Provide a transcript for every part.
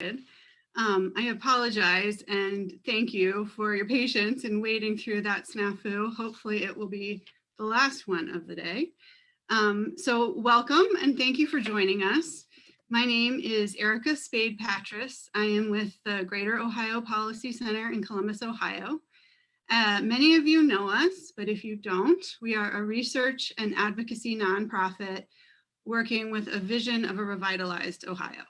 I apologize and thank you for your patience in waiting through that snafu. Hopefully it will be the last one of the day. So welcome and thank you for joining us. My name is Erica Spade-Patras. I am with the Greater Ohio Policy Center in Columbus, Ohio. Many of you know us, but if you don't, we are a research and advocacy nonprofit working with a vision of a revitalized Ohio.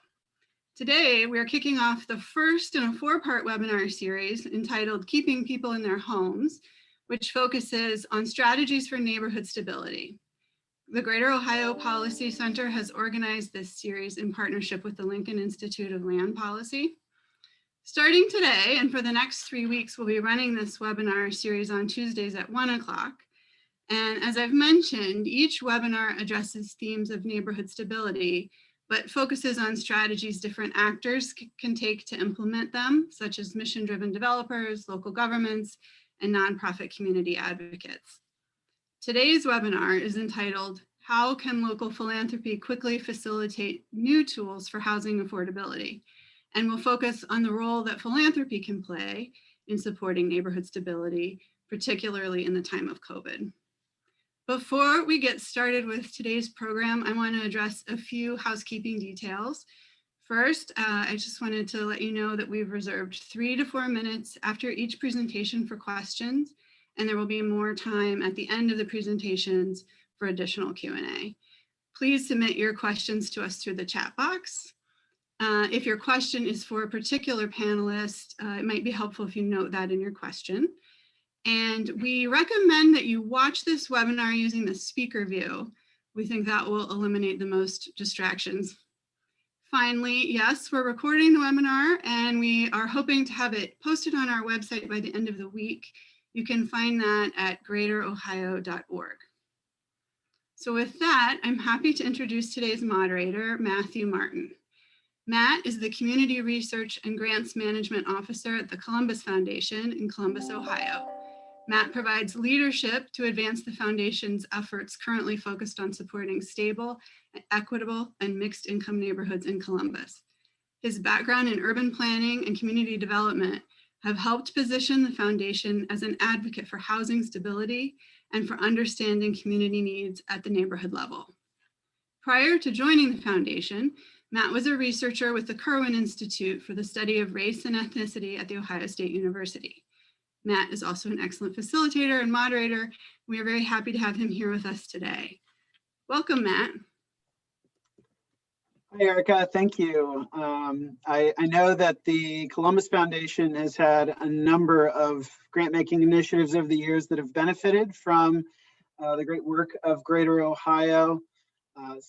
Today, we are kicking off the first in a four-part webinar series entitled Keeping People in Their Homes, which focuses on strategies for neighborhood stability. The Greater Ohio Policy Center has organized this series in partnership with the Lincoln Institute of Land Policy. Starting today and for the next 3 weeks, we'll be running this webinar series on Tuesdays at 1 o'clock. And as I've mentioned, each webinar addresses themes of neighborhood stability, but focuses on strategies different actors can take to implement them, such as mission-driven developers, local governments, and nonprofit community advocates. Today's webinar is entitled, How Can Local Philanthropy Quickly Facilitate New Tools for Housing Affordability? And will focus on the role that philanthropy can play in supporting neighborhood stability, particularly in the time of COVID. Before we get started with today's program, I want to address a few housekeeping details. First, I just wanted to let you know that we've reserved 3 to 4 minutes after each presentation for questions, and there will be more time at the end of the presentations for additional Q&A. Please submit your questions to us through the chat box. If your question is for a particular panelist, it might be helpful if you note that in your question. And we recommend that you watch this webinar using the speaker view. We think that will eliminate the most distractions. Finally, yes, we're recording the webinar and we are hoping to have it posted on our website by the end of the week. You can find that at greaterohio.org. So with that, I'm happy to introduce today's moderator, Matthew Martin. Matt is the Community Research and Grants Management Officer at the Columbus Foundation in Columbus, Ohio. Matt provides leadership to advance the Foundation's efforts currently focused on supporting stable, equitable, and mixed income neighborhoods in Columbus. His background in urban planning and community development have helped position the Foundation as an advocate for housing stability and for understanding community needs at the neighborhood level. Prior to joining the Foundation, Matt was a researcher with the Kirwan Institute for the Study of Race and Ethnicity at The Ohio State University. Matt is also an excellent facilitator and moderator. We are very happy to have him here with us today. Welcome, Matt. Hi, Erica. Thank you. I know that the Columbus Foundation has had a number of grant-making initiatives over the years that have benefited from the great work of Greater Ohio.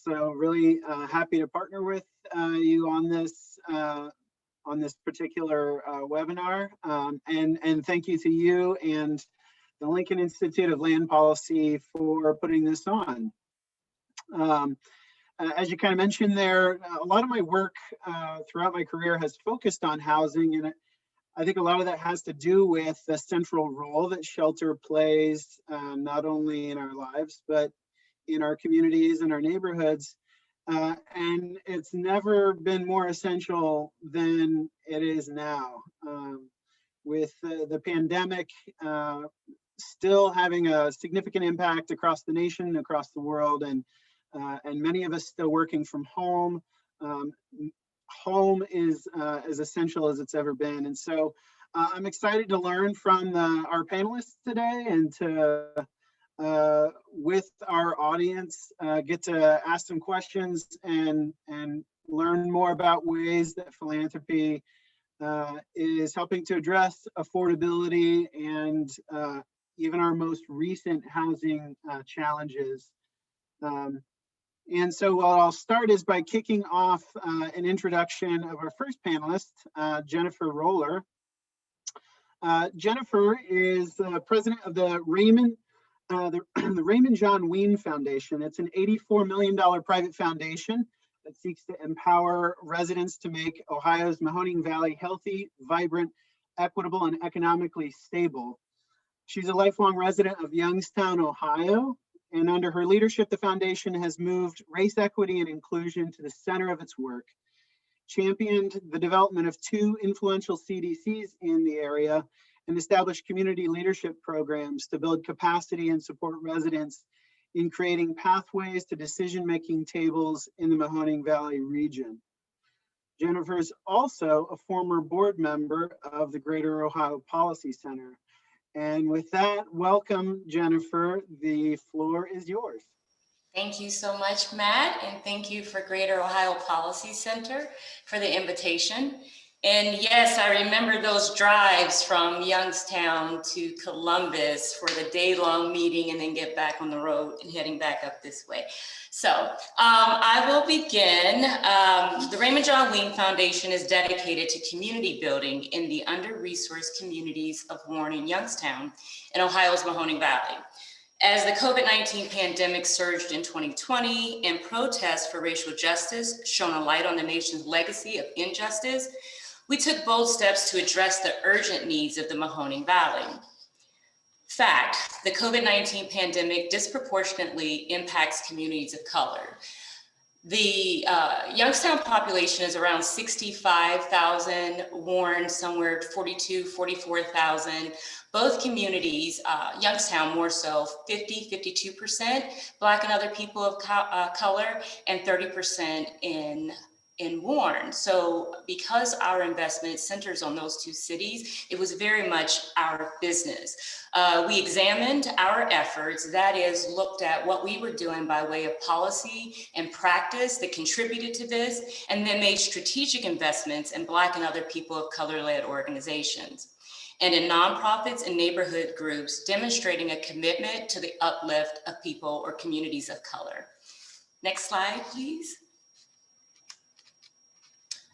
So really happy to partner with you on this particular webinar. And thank you to you and the Lincoln Institute of Land Policy for putting this on. As you kind of mentioned there, a lot of my work throughout my career has focused on housing, and I think a lot of that has to do with the central role that shelter plays, not only in our lives, but in our communities and our neighborhoods. And it's never been more essential than it is now. With the pandemic still having a significant impact across the nation, across the world, and many of us still working from home, home is as essential as it's ever been. And so I'm excited to learn from our panelists today and to with our audience, get to ask some questions and learn more about ways that philanthropy is helping to address affordability and even our most recent housing challenges. And so what I'll start is by kicking off an introduction of our first panelist, Jennifer Roller. Jennifer is president of the Raymond John Wien Foundation. It's an $84 million private foundation that seeks to empower residents to make Ohio's Mahoning Valley healthy, vibrant, equitable, and economically stable. She's a lifelong resident of Youngstown, Ohio, and under her leadership, the foundation has moved race equity and inclusion to the center of its work. championed the development of 2 influential CDCs in the area, and established community leadership programs to build capacity and support residents in creating pathways to decision-making tables in the Mahoning Valley region. Jennifer is also a former board member of the Greater Ohio Policy Center. And with that, welcome, Jennifer. The floor is yours. Thank you so much, Matt, and thank you for Greater Ohio Policy Center for the invitation. And yes, I remember those drives from Youngstown to Columbus for the day-long meeting and then get back on the road and heading back up this way. So I will begin. The Raymond John Wien Foundation is dedicated to community building in the under-resourced communities of Warren and Youngstown in Ohio's Mahoning Valley. As the COVID-19 pandemic surged in 2020 and protests for racial justice shone a light on the nation's legacy of injustice, we took bold steps to address the urgent needs of the Mahoning Valley. Fact, the COVID-19 pandemic disproportionately impacts communities of color. The Youngstown population is around 65,000, Warren somewhere 42, 44,000. Both communities, Youngstown more so 52%, Black and other people of color, and 30% in Warren. So because our investment centers on those 2 cities, it was very much our business. We examined our efforts, that is, looked at what we were doing by way of policy and practice that contributed to this, and then made strategic investments in Black and other people of color-led organizations, and in nonprofits and neighborhood groups demonstrating a commitment to the uplift of people or communities of color. Next slide, please.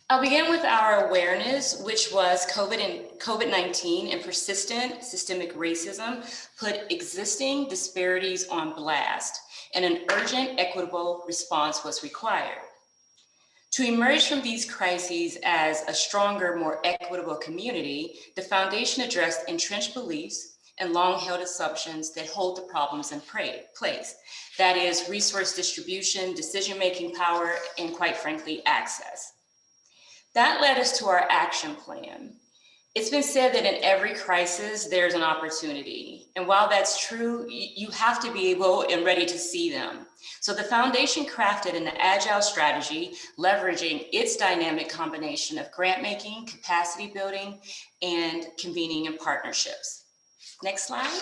I'll begin with our awareness, which was COVID-19 and persistent systemic racism put existing disparities on blast, and an urgent, equitable response was required. To emerge from these crises as a stronger, more equitable community, the foundation addressed entrenched beliefs and long-held assumptions that hold the problems in place. That is, resource distribution, decision-making power, and quite frankly, access. That led us to our action plan. It's been said that in every crisis, there's an opportunity. And while that's true, you have to be able and ready to see them. So the foundation crafted an agile strategy, leveraging its dynamic combination of grant making, capacity building, and convening in partnerships. Next slide.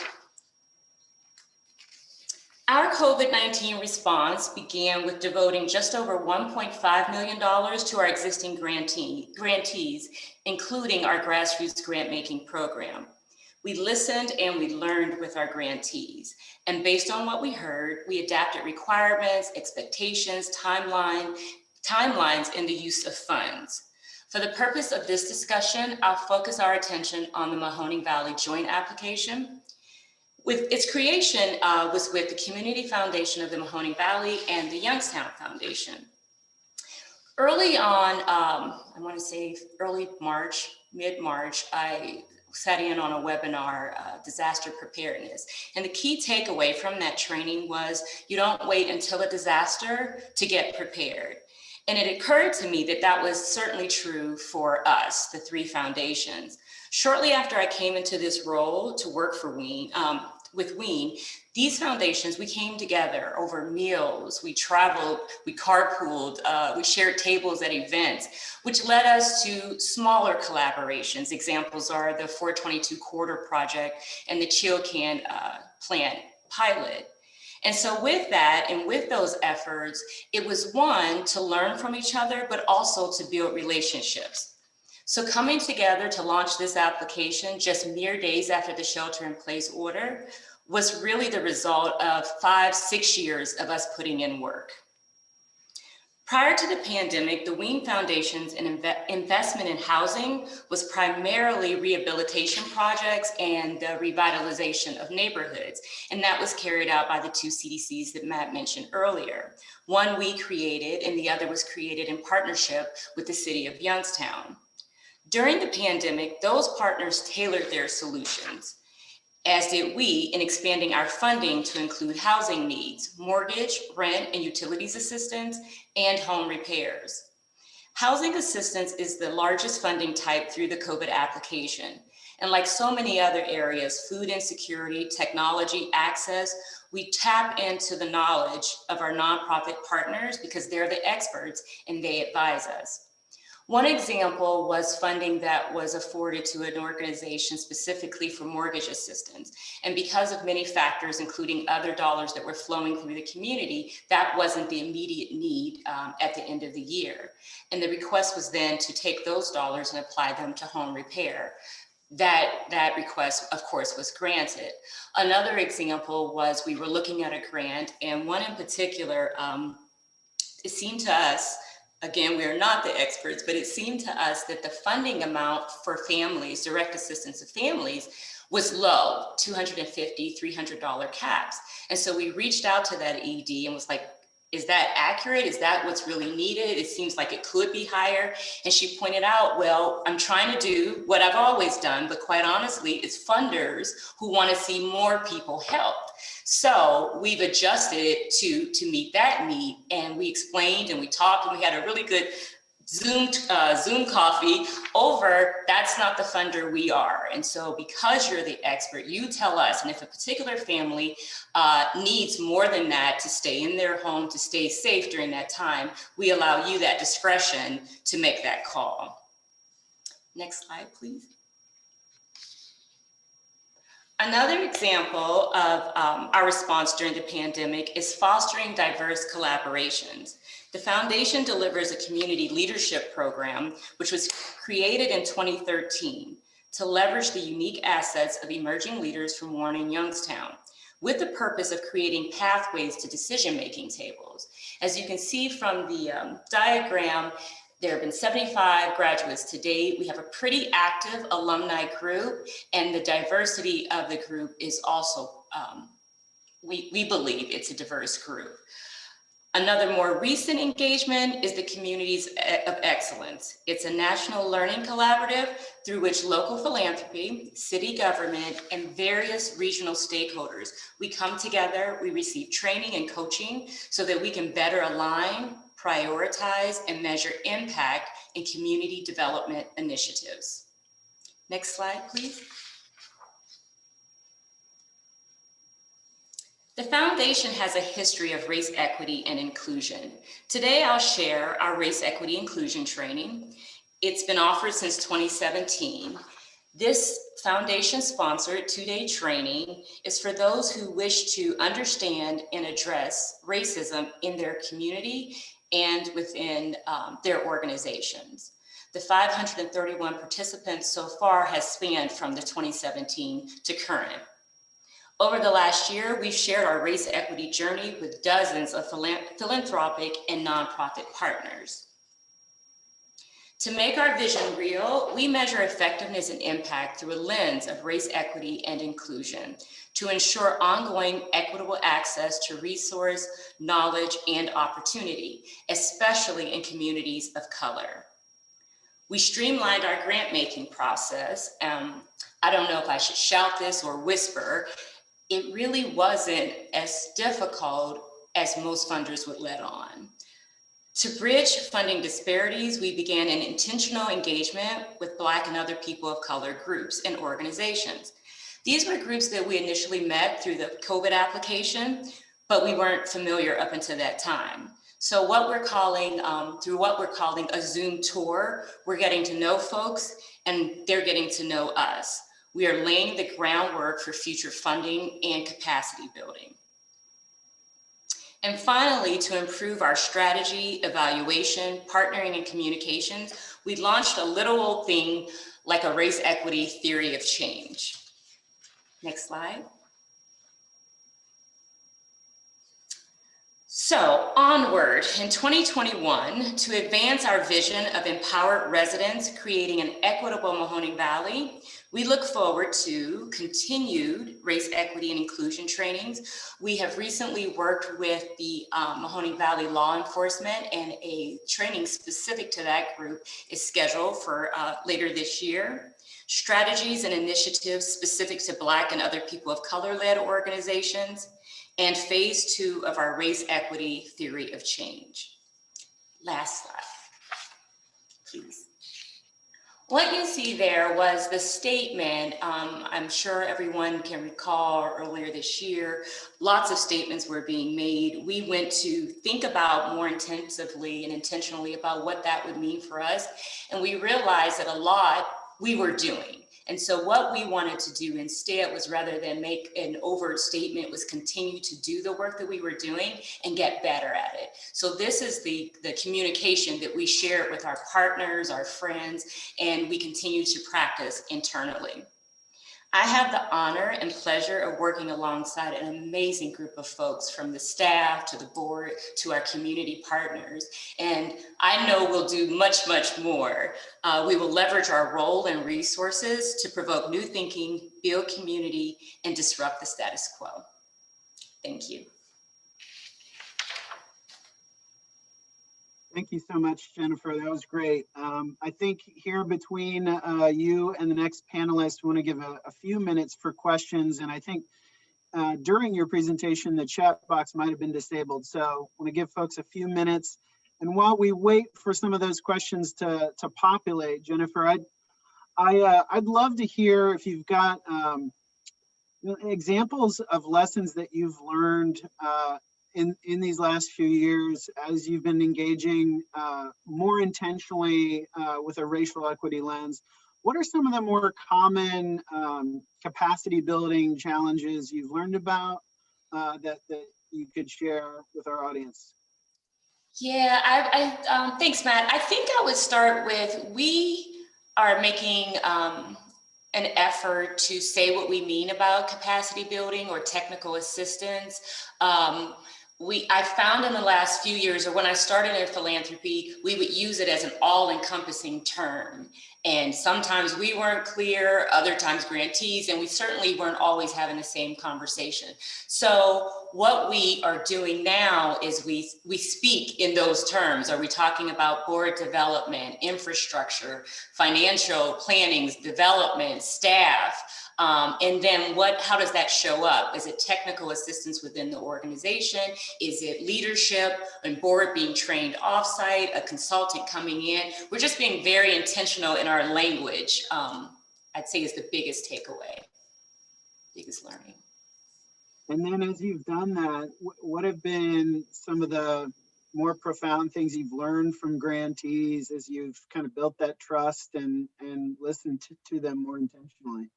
Our COVID-19 response began with devoting just over $1.5 million to our existing grantees, including our grassroots grant-making program. We listened and we learned with our grantees. And based on what we heard, we adapted requirements, expectations, timelines in the use of funds. For the purpose of this discussion, I'll focus our attention on the Mahoning Valley Joint Application. With its creation was with the Community Foundation of the Mahoning Valley and the Youngstown Foundation. Early on, I want to say early March, mid-March, I sat in on a webinar, disaster preparedness. And the key takeaway from that training was you don't wait until a disaster to get prepared. And it occurred to me that that was certainly true for us, the 3 foundations. Shortly after I came into this role to work for Wien, with Wien, these foundations, we came together over meals, we traveled, we carpooled, we shared tables at events, which led us to smaller collaborations. Examples are the 422 Corridor Project and the Chill Can plant pilot. And so with that and with those efforts, it was one, to learn from each other, but also to build relationships. So coming together to launch this application just mere days after the shelter-in-place order was really the result of 5-6 years of us putting in work. Prior to the pandemic, the Wien Foundation's investment in housing was primarily rehabilitation projects and the revitalization of neighborhoods. And that was carried out by the 2 CDCs that Matt mentioned earlier. One we created and the other was created in partnership with the city of Youngstown. During the pandemic, those partners tailored their solutions, as did we, in expanding our funding to include housing needs, mortgage, rent, and utilities assistance, and home repairs. Housing assistance is the largest funding type through the COVID application. And like so many other areas, food insecurity, technology, access, we tap into the knowledge of our nonprofit partners because they're the experts and they advise us. One example was funding that was afforded to an organization specifically for mortgage assistance. And because of many factors, including other dollars that were flowing through the community, that wasn't the immediate need at the end of the year. And the request was then to take those dollars and apply them to home repair. That request, of course, was granted. Another example was we were looking at a grant, and one in particular, it seemed to us, again, we're not the experts, but it seemed to us that the funding amount for families, direct assistance to families, was low, $250, $300 caps. And so we reached out to that ED and was like, is that accurate? Is that what's really needed? It seems like it could be higher. And she pointed out, well, I'm trying to do what I've always done, but quite honestly, it's funders who want to see more people helped. So we've adjusted it to meet that need. And we explained and we talked and we had a really good Zoom coffee over, that's not the funder we are. And so because you're the expert, you tell us, and if a particular family needs more than that to stay in their home, to stay safe during that time, we allow you that discretion to make that call. Next slide, please. Another example of our response during the pandemic is fostering diverse collaborations. The foundation delivers a community leadership program, which was created in 2013 to leverage the unique assets of emerging leaders from Warren and Youngstown, with the purpose of creating pathways to decision-making tables. As you can see from the diagram, there have been 75 graduates to date. We have a pretty active alumni group, and the diversity of the group is also, we believe it's a diverse group. Another more recent engagement is the Communities of Excellence. It's a national learning collaborative through which local philanthropy, city government, and various regional stakeholders, we come together, we receive training and coaching so that we can better align, prioritize, and measure impact in community development initiatives. Next slide, please. The foundation has a history of race equity and inclusion. Today, I'll share our race equity inclusion training. It's been offered since 2017. This foundation-sponsored two-day training is for those who wish to understand and address racism in their community and within their organizations. The 531 participants so far has spanned from the 2017 to current. Over the last year, we've shared our race equity journey with dozens of philanthropic and nonprofit partners. To make our vision real, we measure effectiveness and impact through a lens of race equity and inclusion to ensure ongoing equitable access to resource, knowledge, and opportunity, especially in communities of color. We streamlined our grant-making process. I don't know if I should shout this or whisper. It really wasn't as difficult as most funders would let on. To bridge funding disparities, we began an intentional engagement with Black and other people of color groups and organizations. These were groups that we initially met through the COVID application, but we weren't familiar up until that time. So what we're calling, through what we're calling a Zoom tour, we're getting to know folks and they're getting to know us. We are laying the groundwork for future funding and capacity building. And finally, to improve our strategy, evaluation, partnering, and communications, we launched a little old thing like a race equity theory of change. Next slide. So onward in 2021, to advance our vision of empowered residents, creating an equitable Mahoning Valley, we look forward to continued race equity and inclusion trainings. We have recently worked with the Mahoning Valley law enforcement, and a training specific to that group is scheduled for later this year. Strategies and initiatives specific to Black and other people of color-led organizations, and phase 2 of our race equity theory of change. Last slide. please. What you see there was the statement. I'm sure everyone can recall earlier this year, lots of statements were being made. We went to think about more intensively and intentionally about what that would mean for us. And we realized that a lot we were doing. And so what we wanted to do instead was, rather than make an overt statement, was continue to do the work that we were doing and get better at it. So this is the communication that we share with our partners, our friends, and we continue to practice internally. I have the honor and pleasure of working alongside an amazing group of folks, from the staff to the board to our community partners. And I know we'll do much, much more. We will leverage our role and resources to provoke new thinking, build community, and disrupt the status quo. Thank you. Thank you so much, Jennifer. That was great. I think here between you and the next panelist, we want to give a few minutes for questions. And I think during your presentation, the chat box might have been disabled. So I want to give folks a few minutes. And while we wait for some of those questions to populate, Jennifer, I'd love to hear if you've got examples of lessons that you've learned in these last few years as you've been engaging more intentionally with a racial equity lens. What are some of the more common capacity building challenges you've learned about that you could share with our audience? Yeah, thanks, Matt. I think I would start with, we are making an effort to say what we mean about capacity building or technical assistance. I found in the last few years, or when I started in philanthropy, we would use it as an all-encompassing term. And sometimes we weren't clear, other times grantees, and we certainly weren't always having the same conversation. So what we are doing now is we speak in those terms. Are we talking about board development, infrastructure, financial planning, development, staff? And then how does that show up? Is it technical assistance within the organization? Is it leadership and board being trained offsite, a consultant coming in? We're just being very intentional in our language, I'd say, is the biggest takeaway, biggest learning. And then as you've done that, what have been some of the more profound things you've learned from grantees as you've kind of built that trust and listened to them more intentionally?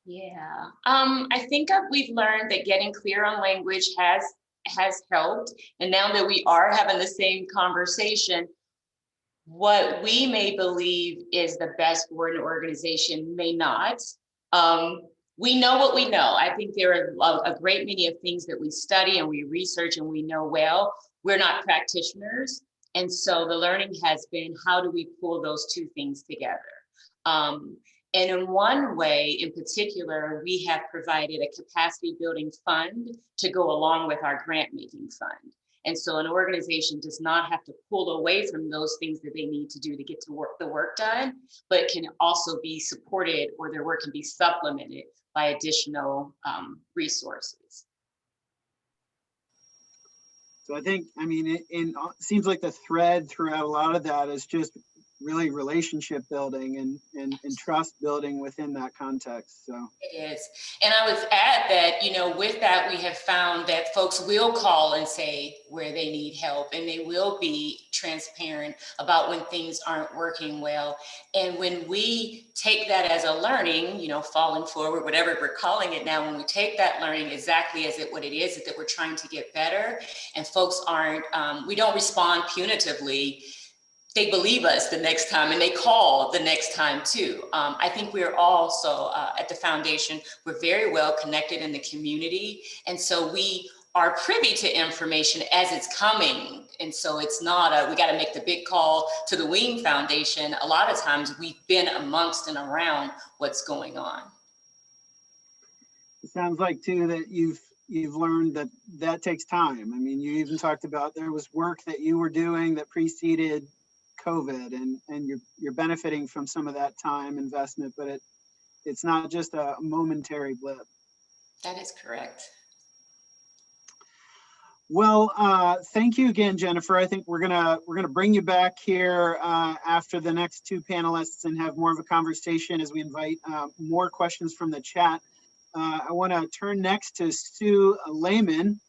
Yeah, I think we've learned that getting clear on language has helped. And now that we are having the same conversation, what we may believe is the best for an organization may not. We know what we know. I think there are a great many of things that we study and we research and we know well. We're not practitioners. And so the learning has been, how do we pull those two things together? And in one way in particular, we have provided a capacity building fund to go along with our grant making fund. And so an organization does not have to pull away from those things that they need to do to get to the work done, but can also be supported, or their work can be supplemented by additional resources. So I think, it seems like the thread throughout a lot of that is just really relationship building and trust building within that context. So it is. And I would add that, with that, we have found that folks will call and say where they need help, and they will be transparent about when things aren't working well. And when we take that as a learning, falling forward, whatever we're calling it now, when we take that learning exactly as what it is that we're trying to get better, and folks aren't, we don't respond punitively. They believe us the next time, and they call the next time too. I think we're also at the foundation, we're very well connected in the community. And so we are privy to information as it's coming. And so it's not we got to make the big call to the Wien Foundation. A lot of times we've been amongst and around what's going on. It sounds like too that you've learned that takes time. You even talked about there was work that you were doing that preceded COVID, and you're benefiting from some of that time investment, but it's not just a momentary blip. That is correct. Well, thank you again, Jennifer. I think we're gonna bring you back here after the next two panelists and have more of a conversation as we invite more questions from the chat. I want to turn next to Sue Lehman.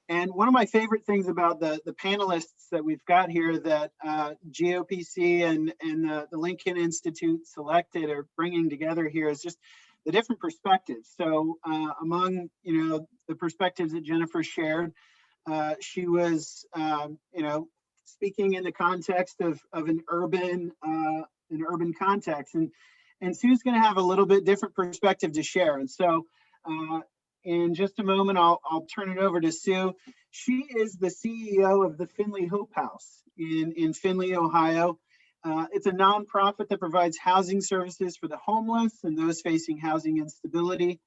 And one of my favorite things about the panelists that we've got here that GOPC and the Lincoln Institute selected or bringing together here is just the different perspectives. So among the perspectives that Jennifer shared, she was speaking in the context of an urban context, and Sue's going to have a little bit different perspective to share. And so in just a moment, I'll turn it over to Sue. She is the CEO of the Finley Hope House in Findlay, Ohio. It's a nonprofit that provides housing services for the homeless and those facing housing instability.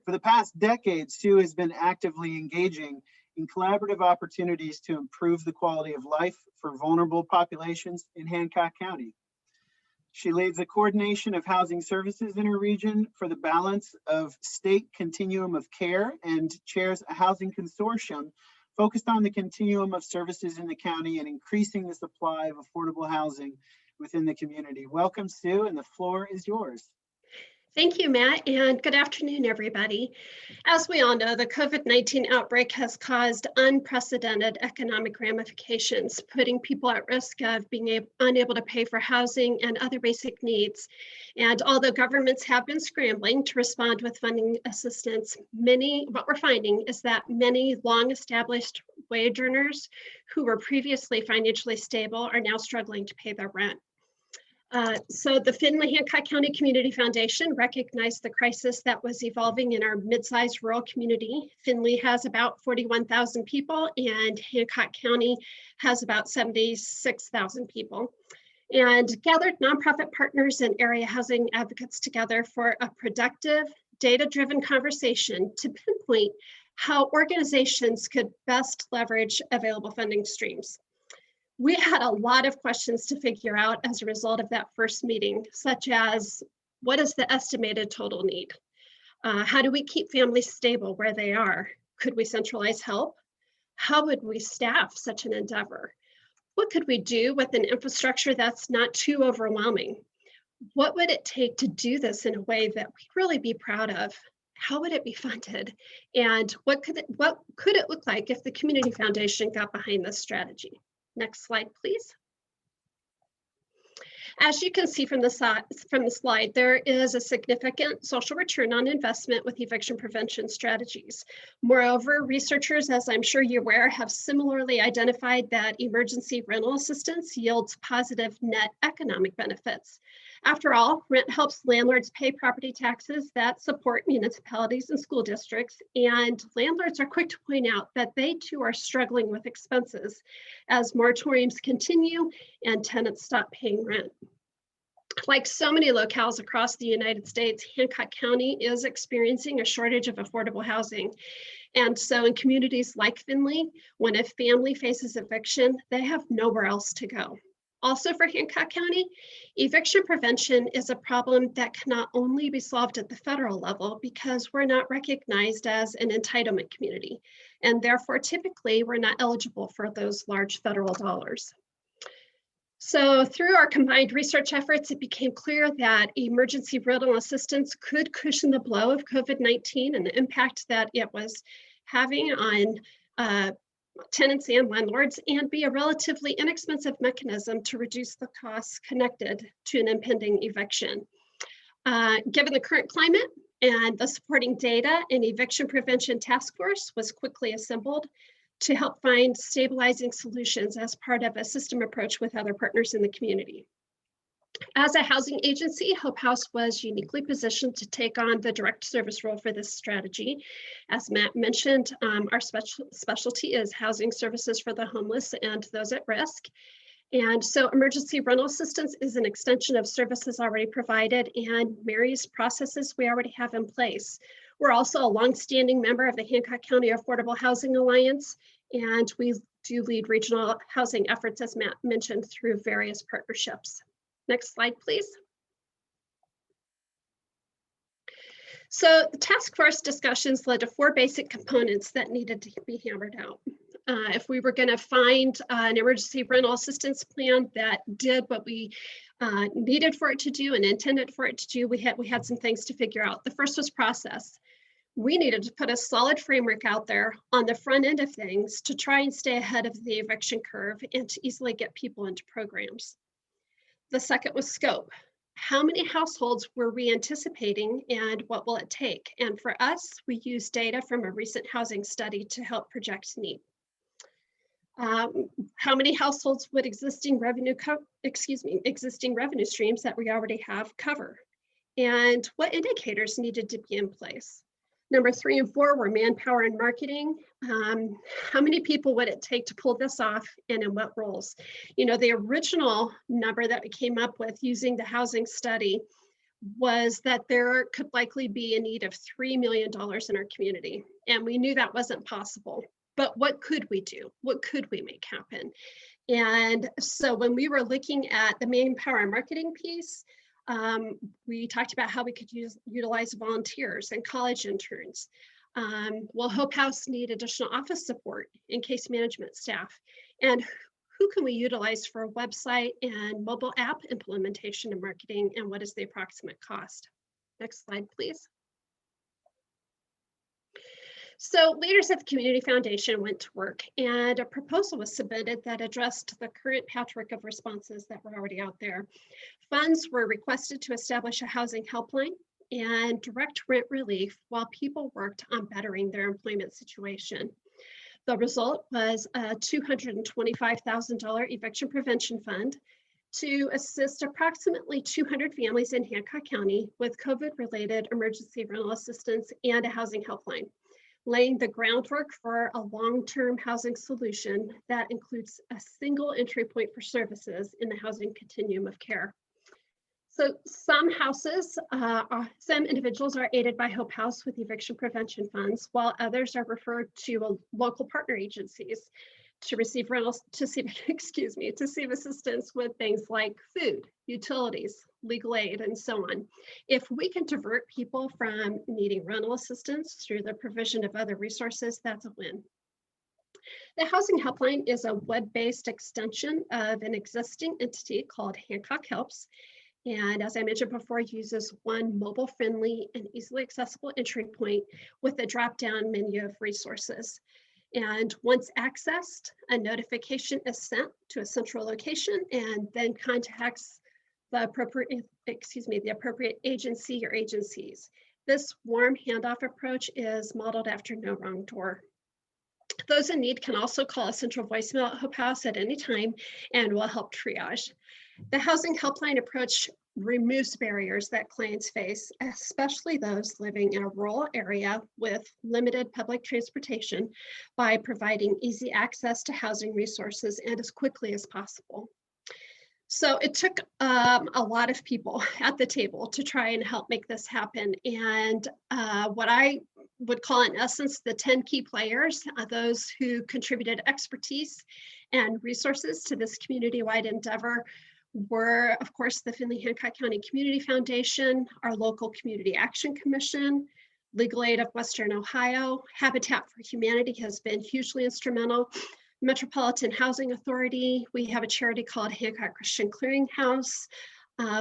For the past decade, Sue has been actively engaging in collaborative opportunities to improve the quality of life for vulnerable populations in Hancock County. She leads the coordination of housing services in her region for the balance of state continuum of care and chairs a housing consortium focused on the continuum of services in the county and increasing the supply of affordable housing within the community. Welcome, Sue, and the floor is yours. Thank you, Matt, and good afternoon, everybody. As we all know, the COVID-19 outbreak has caused unprecedented economic ramifications, putting people at risk of being unable to pay for housing and other basic needs. And although governments have been scrambling to respond with funding assistance, what we're finding is that many long-established wage earners who were previously financially stable are now struggling to pay their rent. So the Findlay Hancock County Community Foundation recognized the crisis that was evolving in our mid-sized rural community. Findlay has about 41,000 people and Hancock County has about 76,000 people, and gathered nonprofit partners and area housing advocates together for a productive, data-driven conversation to pinpoint how organizations could best leverage available funding streams. We had a lot of questions to figure out as a result of that first meeting, such as, what is the estimated total need? How do we keep families stable where they are? Could we centralize help? How would we staff such an endeavor? What could we do with an infrastructure that's not too overwhelming? What would it take to do this in a way that we'd really be proud of? How would it be funded? And what could it look like if the Community Foundation got behind this strategy? Next slide, please. As you can see from the slide, there is a significant social return on investment with eviction prevention strategies. Moreover, researchers, as I'm sure you're aware, have similarly identified that emergency rental assistance yields positive net economic benefits. After all, rent helps landlords pay property taxes that support municipalities and school districts, and landlords are quick to point out that they too are struggling with expenses as moratoriums continue and tenants stop paying rent. Like so many locales across the United States, Hancock County is experiencing a shortage of affordable housing. And so in communities like Findlay, when a family faces eviction, they have nowhere else to go. Also for Hancock County, eviction prevention is a problem that cannot only be solved at the federal level because we're not recognized as an entitlement community, and therefore typically we're not eligible for those large federal dollars. So through our combined research efforts, it became clear that emergency rental assistance could cushion the blow of COVID-19 and the impact that it was having on tenants and landlords, and be a relatively inexpensive mechanism to reduce the costs connected to an impending eviction. Given the current climate and the supporting data, an eviction prevention task force was quickly assembled to help find stabilizing solutions as part of a system approach with other partners in the community. As a housing agency, Hope House was uniquely positioned to take on the direct service role for this strategy. As Matt mentioned, our specialty is housing services for the homeless and those at risk. And so emergency rental assistance is an extension of services already provided and marries processes we already have in place. We're also a longstanding member of the Hancock County Affordable Housing Alliance, and we do lead regional housing efforts, as Matt mentioned, through various partnerships. Next slide, please. So the task force discussions led to 4 basic components that needed to be hammered out. If we were going to find an emergency rental assistance plan that did what we needed for it to do and intended for it to do, we had some things to figure out. The first was process. We needed to put a solid framework out there on the front end of things to try and stay ahead of the eviction curve and to easily get people into programs. The second was scope. How many households were we anticipating and what will it take? And for us, we used data from a recent housing study to help project need. How many households would existing revenue streams that we already have cover? And what indicators needed to be in place? Number 3 and 4 were manpower and marketing. How many people would it take to pull this off and in what roles? You know, the original number that we came up with using the housing study was that there could likely be a need of $3 million in our community. And we knew that wasn't possible. But what could we do? What could we make happen? And so when we were looking at the manpower and marketing piece, we talked about how we could utilize volunteers and college interns. Will Hope House need additional office support and case management staff? And who can we utilize for a website and mobile app implementation and marketing, and what is the approximate cost? Next slide, please. So leaders at the Community Foundation went to work and a proposal was submitted that addressed the current patchwork of responses that were already out there. Funds were requested to establish a housing helpline and direct rent relief while people worked on bettering their employment situation. The result was a $225,000 eviction prevention fund to assist approximately 200 families in Hancock County with COVID-related emergency rental assistance and a housing helpline, laying the groundwork for a long-term housing solution that includes a single entry point for services in the housing continuum of care. So some individuals are aided by Hope House with eviction prevention funds, while others are referred to local partner agencies to receive assistance with things like food, utilities, legal aid, and so on. If we can divert people from needing rental assistance through the provision of other resources, that's a win. The Housing Helpline is a web-based extension of an existing entity called Hancock Helps. And as I mentioned before, uses one mobile-friendly and easily accessible entry point with a drop-down menu of resources. And once accessed, a notification is sent to a central location and then contacts the appropriate agency or agencies. This warm handoff approach is modeled after No Wrong Door. Those in need can also call a central voicemail at Hope House at any time and will help triage. The Housing Helpline approach removes barriers that clients face, especially those living in a rural area with limited public transportation, by providing easy access to housing resources and as quickly as possible. So it took a lot of people at the table to try and help make this happen. And what I would call in essence the 10 key players, those who contributed expertise and resources to this community-wide endeavor, were, of course, the Findlay-Hancock County Community Foundation, our local Community Action Commission, Legal Aid of Western Ohio, Habitat for Humanity has been hugely instrumental, Metropolitan Housing Authority, we have a charity called Hancock Christian Clearinghouse,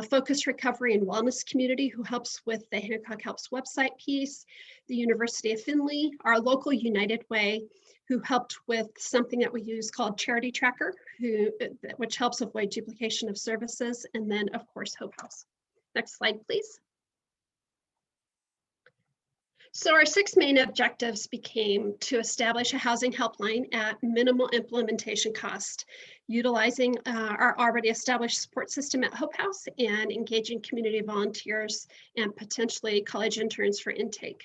Focus Recovery and Wellness Community, who helps with the Hancock Helps website piece, the University of Findlay, our local United Way, who helped with something that we use called Charity Tracker, which helps avoid duplication of services, and then of course Hope House. Next slide, please. So our 6 main objectives became to establish a housing helpline at minimal implementation cost, utilizing our already established support system at Hope House and engaging community volunteers and potentially college interns for intake.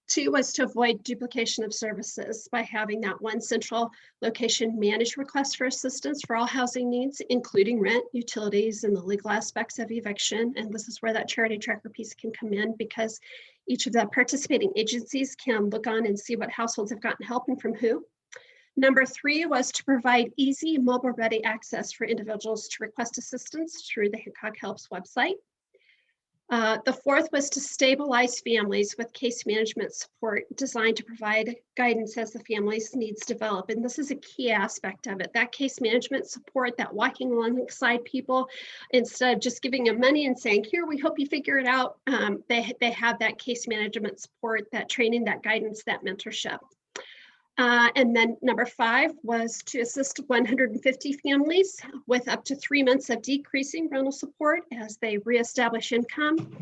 2 was to avoid duplication of services by having that one central location manage requests for assistance for all housing needs, including rent, utilities, and the legal aspects of eviction. And this is where that charity tracker piece can come in, because each of the participating agencies can look on and see what households have gotten help and from who. Number 3 was to provide easy mobile-ready access for individuals to request assistance through the Hancock Helps website. The fourth was to stabilize families with case management support designed to provide guidance as the family's needs develop. And this is a key aspect of it, that case management support, that walking alongside people instead of just giving them money and saying, here, we hope you figure it out. They have that case management support, that training, that guidance, that mentorship. And then number 5 was to assist 150 families with up to 3 months of decreasing rental support as they reestablish income.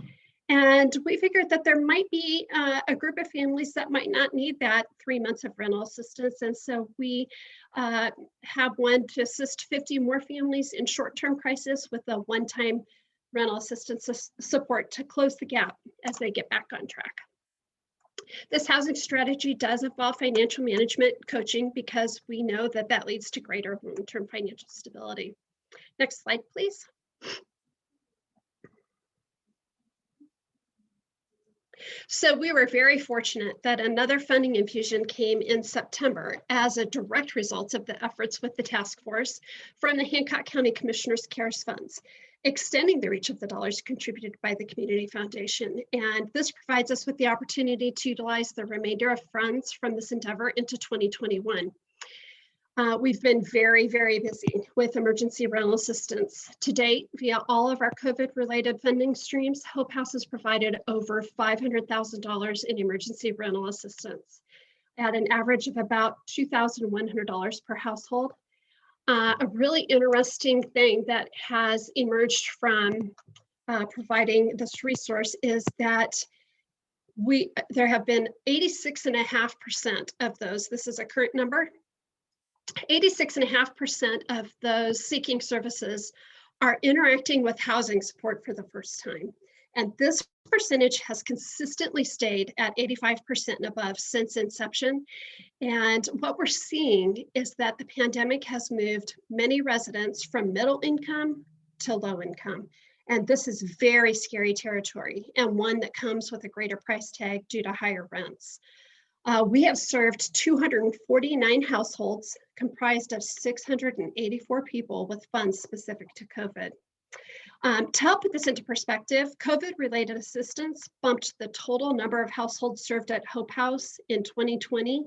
And we figured that there might be a group of families that might not need that 3 months of rental assistance. And so we have one to assist 50 more families in short-term crisis with a one-time rental assistance support to close the gap as they get back on track. This housing strategy does involve financial management coaching because we know that that leads to greater long-term financial stability. Next slide, please. So we were very fortunate that another funding infusion came in September as a direct result of the efforts with the task force from the Hancock County Commissioner's CARES funds, extending the reach of the dollars contributed by the Community Foundation. And this provides us with the opportunity to utilize the remainder of funds from this endeavor into 2021. We've been very, very busy with emergency rental assistance. To date, via all of our COVID-related funding streams, Hope House has provided over $500,000 in emergency rental assistance at an average of about $2,100 per household. A really interesting thing that has emerged from providing this resource is that there have been 86.5% of those, this is a current number, 86.5% of those seeking services are interacting with housing support for the first time. And this percentage has consistently stayed at 85% and above since inception. And what we're seeing is that the pandemic has moved many residents from middle income to low income. And this is very scary territory and one that comes with a greater price tag due to higher rents. We have served 249 households comprised of 684 people with funds specific to COVID. To help put this into perspective, COVID-related assistance bumped the total number of households served at Hope House in 2020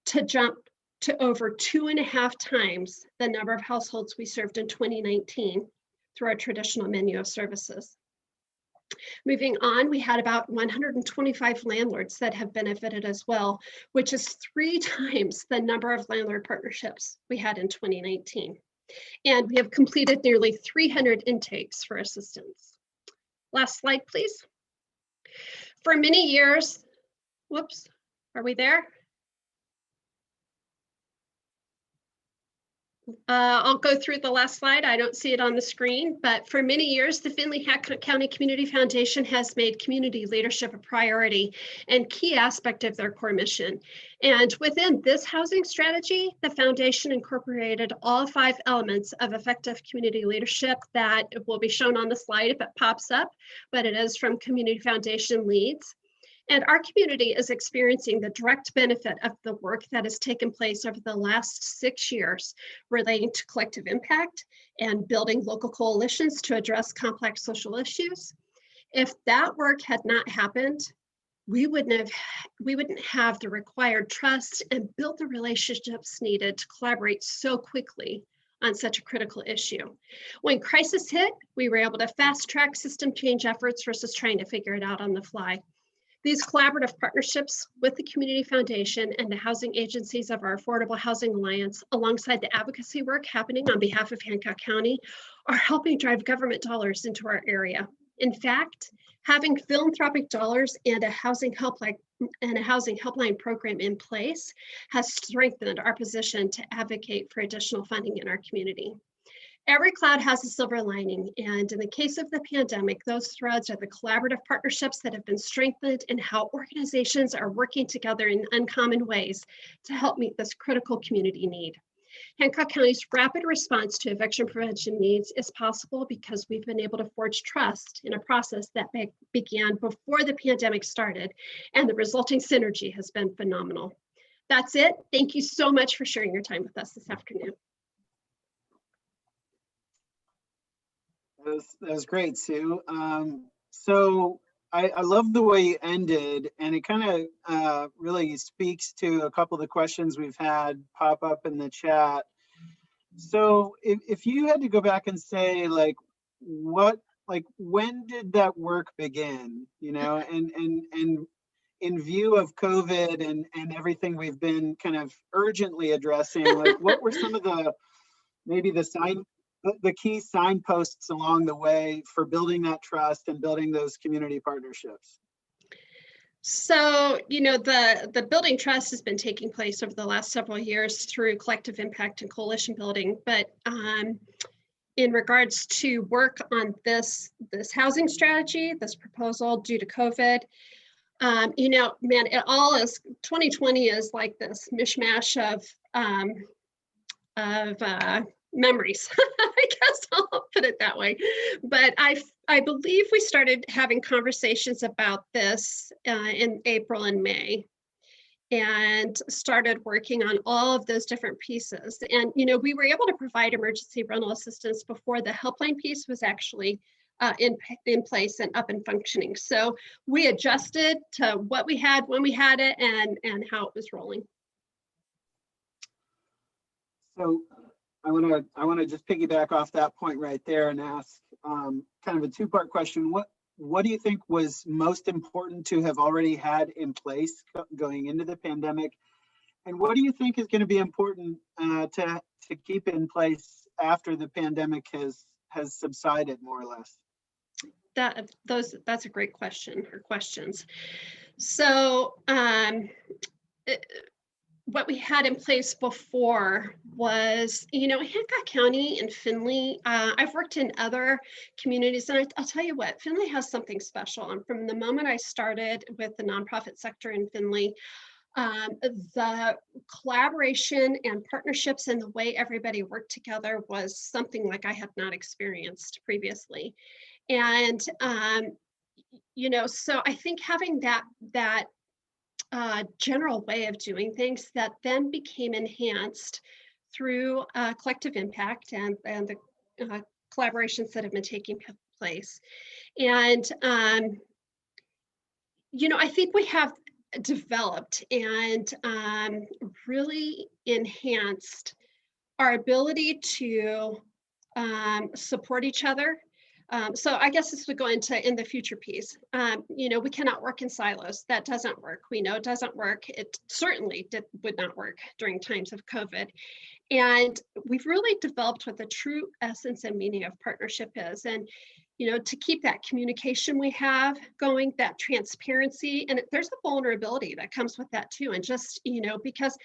to jump to over 2.5 times the number of households we served in 2019 through our traditional menu of services. Moving on, we had about 125 landlords that have benefited as well, which is 3 times the number of landlord partnerships we had in 2019. And we have completed nearly 300 intakes for assistance. Last slide, please. For many years, whoops, are we there? I'll go through the last slide. I don't see it on the screen, but for many years, the Hancock County Community Foundation has made community leadership a priority and key aspect of their core mission. And within this housing strategy, the foundation incorporated all 5 elements of effective community leadership that will be shown on the slide if it pops up, but it is from Community Foundation Leads. And our community is experiencing the direct benefit of the work that has taken place over the last 6 years relating to collective impact and building local coalitions to address complex social issues. If that work had not happened, we wouldn't have the required trust and build the relationships needed to collaborate so quickly on such a critical issue. When crisis hit, we were able to fast track system change efforts versus trying to figure it out on the fly. These collaborative partnerships with the Community Foundation and the housing agencies of our Affordable Housing Alliance, alongside the advocacy work happening on behalf of Hancock County, are helping drive government dollars into our area. In fact, having philanthropic dollars and a housing helpline program in place has strengthened our position to advocate for additional funding in our community. Every cloud has a silver lining, and in the case of the pandemic, those threads are the collaborative partnerships that have been strengthened and how organizations are working together in uncommon ways to help meet this critical community need. Hancock County's rapid response to eviction prevention needs is possible because we've been able to forge trust in a process that began before the pandemic started, and the resulting synergy has been phenomenal. That's it. Thank you so much for sharing your time with us this afternoon. That was great, Sue. So I love the way you ended, and it kind of really speaks to a couple of the questions we've had pop up in the chat. So if you had to go back and say, like, when did that work begin, and in view of COVID and everything we've been kind of urgently addressing, like, what were some of maybe the key signposts along the way for building that trust and building those community partnerships? So, the building trust has been taking place over the last several years through collective impact and coalition building. But in regards to work on this housing strategy, this proposal due to COVID, man, it all is 2020 is like this mishmash of memories. I guess I'll put it that way. But I believe we started having conversations about this in April and May, and started working on all of those different pieces. And we were able to provide emergency rental assistance before the helpline piece was actually in place and up and functioning. So we adjusted to what we had when we had it and how it was rolling. So I want to just piggyback off that point right there and ask kind of a two-part question. What do you think was most important to have already had in place going into the pandemic, and what do you think is going to be important to keep in place after the pandemic has subsided, more or less? That's a great question, or questions. So what we had in place before was, Hancock County and Findlay. I've worked in other communities, and I'll tell you what, Findlay has something special. And from the moment I started with the nonprofit sector in Findlay, the collaboration and partnerships and the way everybody worked together was something like I had not experienced previously. And, so I think having that general way of doing things that then became enhanced through collective impact and the collaborations that have been taking place. And, I think we have developed and really enhanced our ability to support each other. So I guess this would go in the future piece. We cannot work in silos. That doesn't work. We know it doesn't work. It certainly would not work during times of COVID. And we've really developed what the true essence and meaning of partnership is. And, to keep that communication we have going, that transparency, and there's a vulnerability that comes with that too. And just, because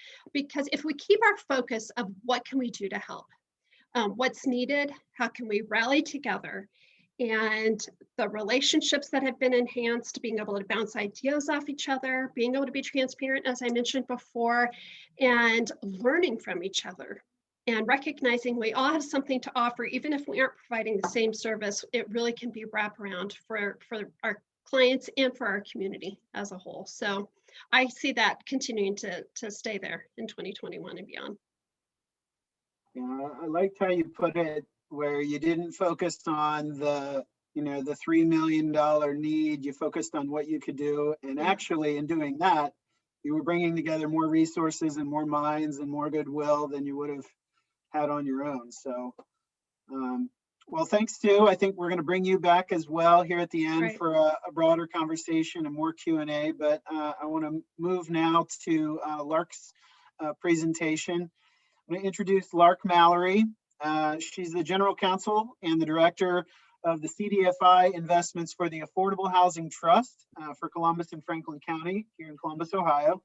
if we keep our focus of what can we do to help, what's needed, how can we rally together, and the relationships that have been enhanced, being able to bounce ideas off each other, being able to be transparent, as I mentioned before, and learning from each other, and recognizing we all have something to offer, even if we aren't providing the same service. It really can be wraparound for our clients and for our community as a whole. So I see that continuing to stay there in 2021 and beyond. Yeah, I liked how you put it, where you didn't focus on the $3 million need. You focused on what you could do, and actually in doing that, you were bringing together more resources and more minds and more goodwill than you would have had on your own. So, well, thanks, Stu. I think we're going to bring you back as well here at the end for a broader conversation and more Q&A. But I want to move now to Lark's presentation. I'm going to introduce Lark Mallory. She's the General Counsel and the Director of the Cdfi Investments for the Affordable Housing Trust for Columbus and Franklin County here in Columbus, Ohio.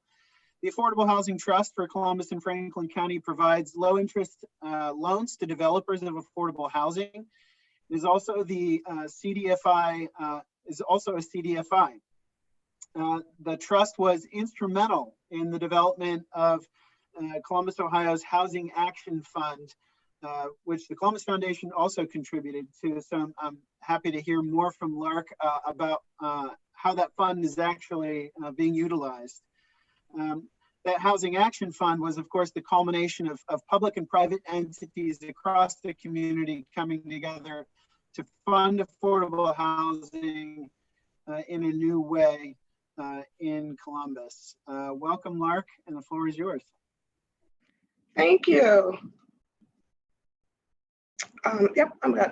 The Affordable Housing Trust for Columbus and Franklin County provides low-interest loans to developers of affordable housing. It is also the Cdfi is also a Cdfi. The trust was instrumental in the development of Columbus, Ohio's Housing Action Fund, which the Columbus Foundation also contributed to. So I'm happy to hear more from Lark about how that fund is actually being utilized. That Housing Action Fund was, of course, the culmination of public and private entities across the community coming together to fund affordable housing in a new way in Columbus. Welcome, Lark, and the floor is yours. Thank you. Yep, I'm good.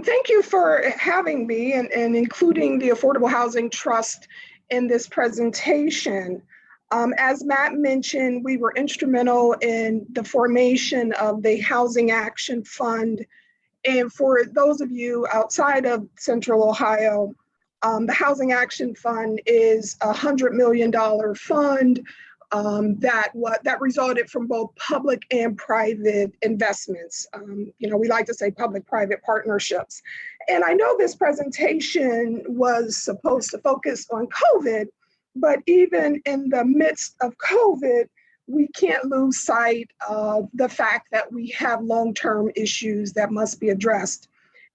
Thank you for having me and including the Affordable Housing Trust in this presentation. As Matt mentioned, we were instrumental in the formation of the Housing Action Fund. And for those of you outside of Central Ohio, the Housing Action Fund is a $100 million fund that resulted from both public and private investments. We like to say public-private partnerships. And I know this presentation was supposed to focus on COVID, but even in the midst of COVID, we can't lose sight of the fact that we have long-term issues that must be addressed.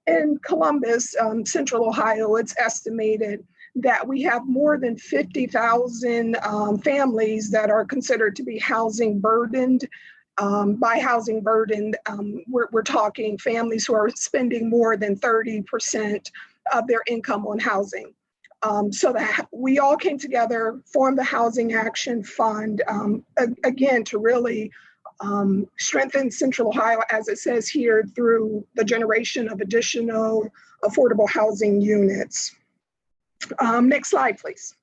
In Columbus, Central Ohio, it's estimated that we have more than 50,000 families that are considered to be housing burdened. By housing burdened, we're talking families who are spending more than 30% of their income on housing. So that we all came together, formed the Housing Action Fund, again, to really strengthen Central Ohio, as it says here, through the generation of additional affordable housing units. Next slide, please.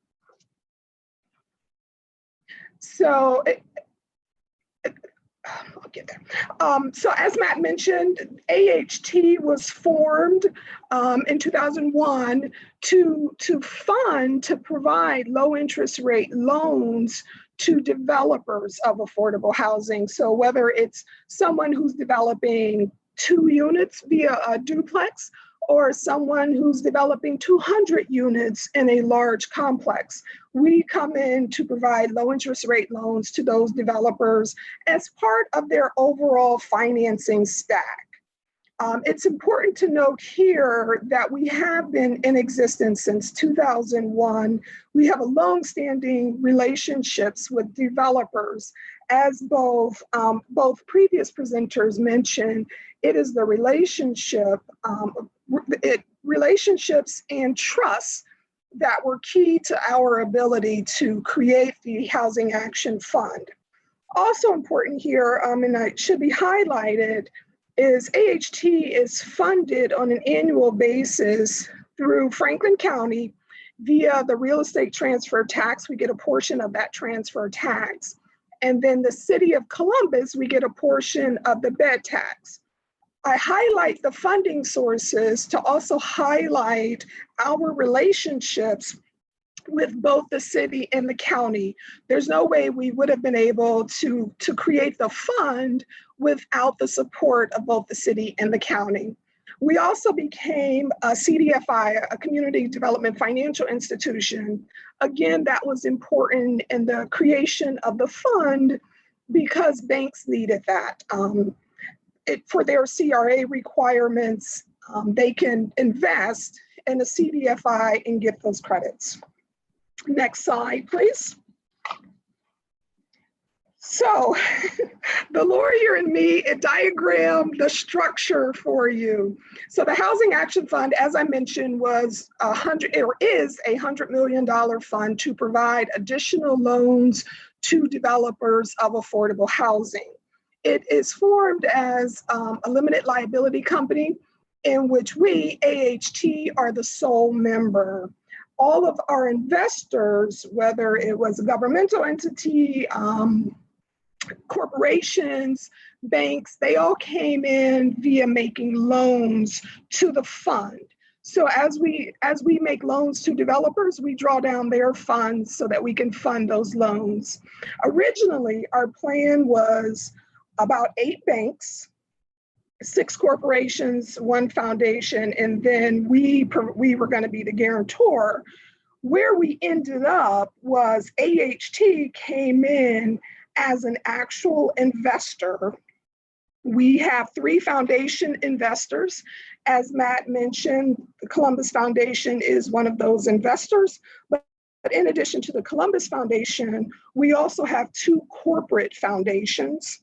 So, I'll get there. So as Matt mentioned, AHT was formed in 2001 to provide low interest rate loans to developers of affordable housing. So whether it's someone who's developing 2 units via a duplex, or someone who's developing 200 units in a large complex, we come in to provide low interest rate loans to those developers as part of their overall financing stack. It's important to note here that we have been in existence since 2001. We have a long-standing relationships with developers. As both previous presenters mentioned, it is the relationships and trust that were key to our ability to create the Housing Action Fund. Also important here, and it should be highlighted, is AHT is funded on an annual basis through Franklin County via the real estate transfer tax. We get a portion of that transfer tax. And then the city of Columbus, we get a portion of the bed tax. I highlight the funding sources to also highlight our relationships with both the city and the county. There's no way we would have been able to create the fund without the support of both the city and the county. We also became a Cdfi, a community development financial institution. Again, that was important in the creation of the fund because banks needed that. For their CRA requirements, they can invest in a Cdfi and get those credits. Next slide, please. So the lawyer in me, it diagrammed the structure for you. So the Housing Action Fund, as I mentioned, is a $100 million fund to provide additional loans to developers of affordable housing. It is formed as a limited liability company in which we, AHT, are the sole member. All of our investors, whether it was a governmental entity, corporations, banks, they all came in via making loans to the fund. So as we make loans to developers, we draw down their funds so that we can fund those loans. Originally, our plan was about 8 banks, 6 corporations, 1 foundation, and then we were going to be the guarantor. Where we ended up was AHT came in as an actual investor. We have 3 foundation investors. As Matt mentioned, the Columbus Foundation is one of those investors. But in addition to the Columbus Foundation, we also have 2 corporate foundations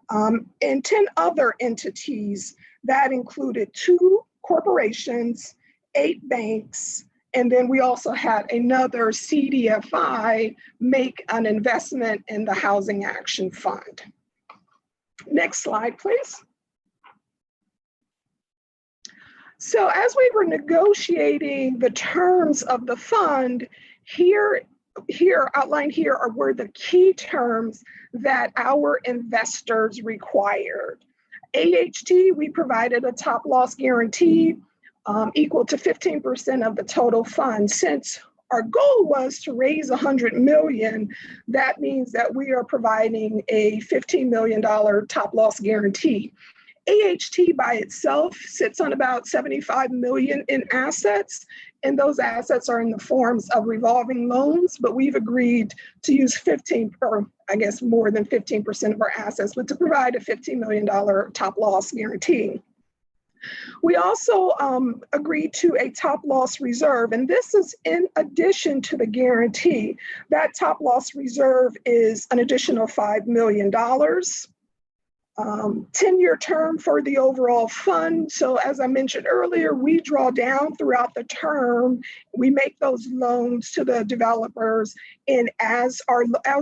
and 10 other entities that included 2 corporations, 8 banks, And then we also had another Cdfi make an investment in the Housing Action Fund. Next slide, please. So as we were negotiating the terms of the fund, outlined here were the key terms that our investors required. AHT, we provided a top loss guarantee equal to 15% of the total fund. Since our goal was to raise $100 million, that means that we are providing a $15 million top loss guarantee. AHT by itself sits on about 75 million in assets, and those assets are in the forms of revolving loans, but we've agreed to use 15, or I guess more than 15% of our assets, but to provide a $15 million top loss guarantee. We also agreed to a top loss reserve, and this is in addition to the guarantee. That top loss reserve is an additional $5 million. 10-year term for the overall fund. So as I mentioned earlier, we draw down throughout the term. We make those loans to the developers, and as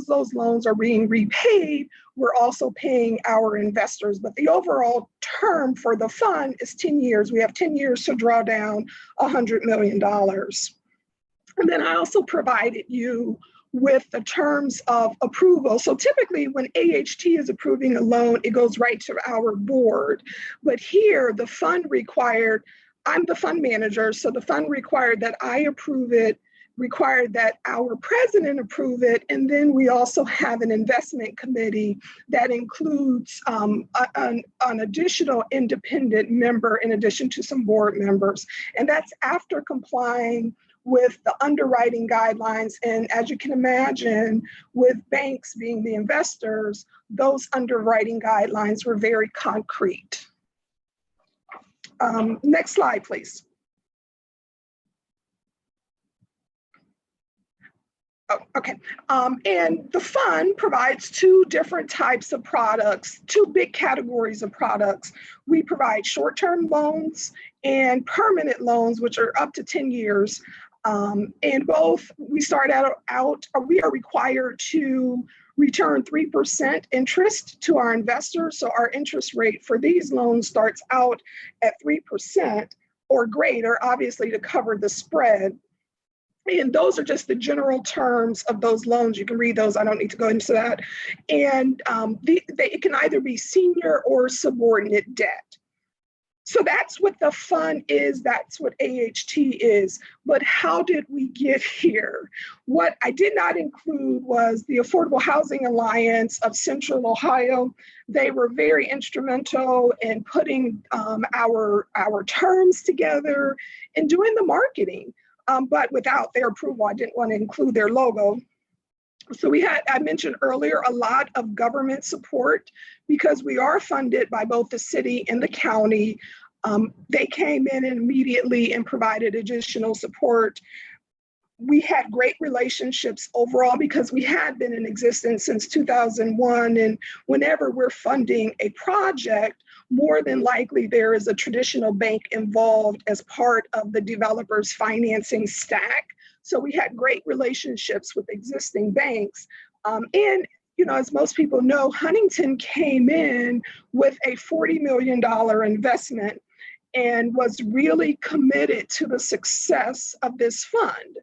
those loans are being repaid, we're also paying our investors. But the overall term for the fund is 10 years. We have 10 years to draw down $100 million. And then I also provided you with the terms of approval. So typically when AHT is approving a loan, it goes right to our board. But here the fund required, I'm the fund manager, so the fund required that I approve it, required that our president approve it, and then we also have an investment committee that includes an additional independent member in addition to some board members. And that's after complying with the underwriting guidelines. And as you can imagine, with banks being the investors, those underwriting guidelines were very concrete. Next slide, please. Oh, okay. And the fund provides two different types of products, two big categories of products. We provide short-term loans and permanent loans, which are up to 10 years. And both, we are required to return 3% interest to our investors. So our interest rate for these loans starts out at 3% or greater, obviously to cover the spread. And those are just the general terms of those loans. You can read those. I don't need to go into that. And it can either be senior or subordinate debt. So that's what the fund is, that's what AHT is. But how did we get here? What I did not include was the Affordable Housing Alliance of Central Ohio. They were very instrumental in putting our terms together and doing the marketing. But without their approval, I didn't want to include their logo. So we had, I mentioned earlier, a lot of government support because we are funded by both the city and the county. They came in immediately and provided additional support. We had great relationships overall because we had been in existence since 2001. And whenever we're funding a project, more than likely there is a traditional bank involved as part of the developer's financing stack. So we had great relationships with existing banks. And, you know, as most people know, Huntington came in with a $40 million investment and was really committed to the success of this fund.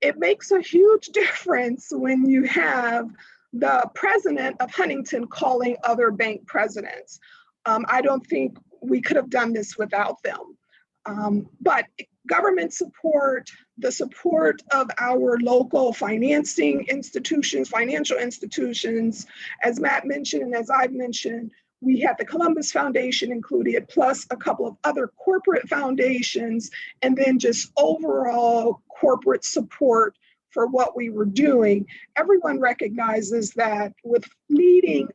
It makes a huge difference when you have the president of Huntington calling other bank presidents. I don't think we could have done this without them. But government support, the support of our local financing institutions, financial institutions, as Matt mentioned, and as I've mentioned, we had the Columbus Foundation included, plus a couple of other corporate foundations, and then just overall corporate support for what we were doing. Everyone recognizes that with leading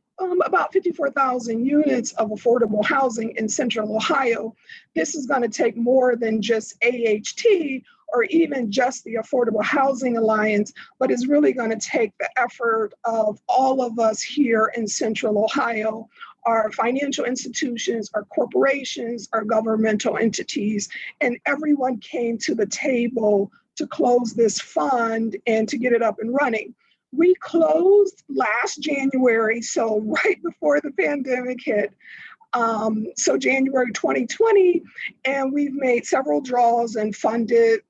about 54,000 units of affordable housing in Central Ohio, this is going to take more than just AHT or even just the Affordable Housing Alliance, but is really going to take the effort of all of us here in Central Ohio, our financial institutions, our corporations, our governmental entities, and everyone came to the table to close this fund and to get it up and running. We closed last January, so right before the pandemic hit. So January 2020, and we've made several draws and funded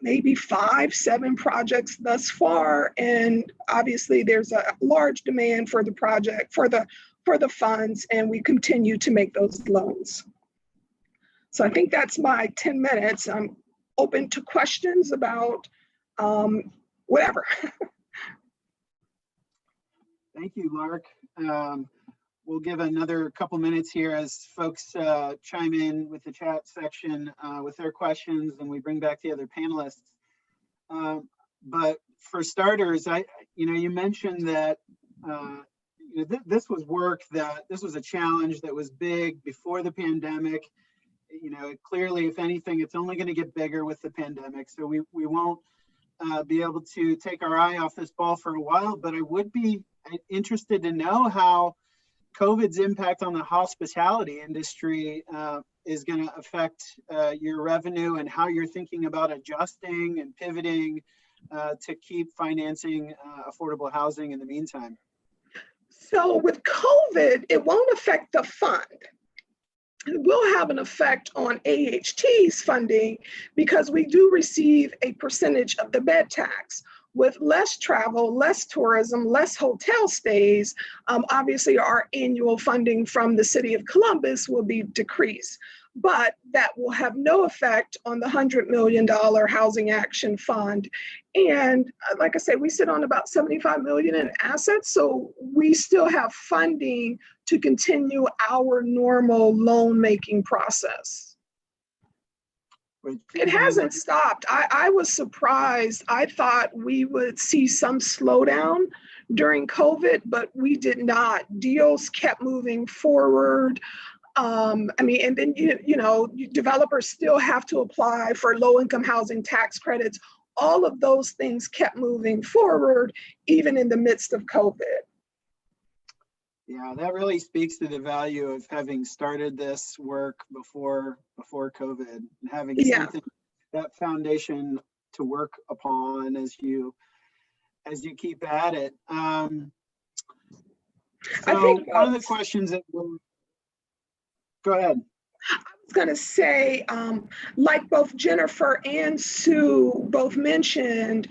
maybe 5, 7 projects thus far. And obviously there's a large demand for the project, for the funds, and we continue to make those loans. So I think that's my 10 minutes. I'm open to questions about whatever. Thank you, Lark. We'll give another couple minutes here as folks chime in with the chat section with their questions, and we bring back the other panelists. But for starters, you mentioned that this was work this was a challenge that was big before the pandemic. Clearly, if anything, it's only going to get bigger with the pandemic. So we won't be able to take our eye off this ball for a while, but I would be interested to know how COVID's impact on the hospitality industry is going to affect your revenue, and how you're thinking about adjusting and pivoting to keep financing affordable housing in the meantime. So with COVID, it won't affect the fund. It will have an effect on AHT's funding because we do receive a percentage of the bed tax. With less travel, less tourism, less hotel stays, obviously our annual funding from the City of Columbus will be decreased. But that will have no effect on the $100 million Housing Action Fund. And like I said, we sit on about $75 million in assets, so we still have funding to continue our normal loan making process. It hasn't stopped. I was surprised. I thought we would see some slowdown during COVID, but we did not. Deals kept moving forward. And then, developers still have to apply for low-income housing tax credits. All of those things kept moving forward, even in the midst of COVID. Yeah, that really speaks to the value of having started this work before COVID, and having something, that foundation to work upon as you keep at it. So I think one of the questions that go ahead. I was going to say, like both Jennifer and Sue both mentioned,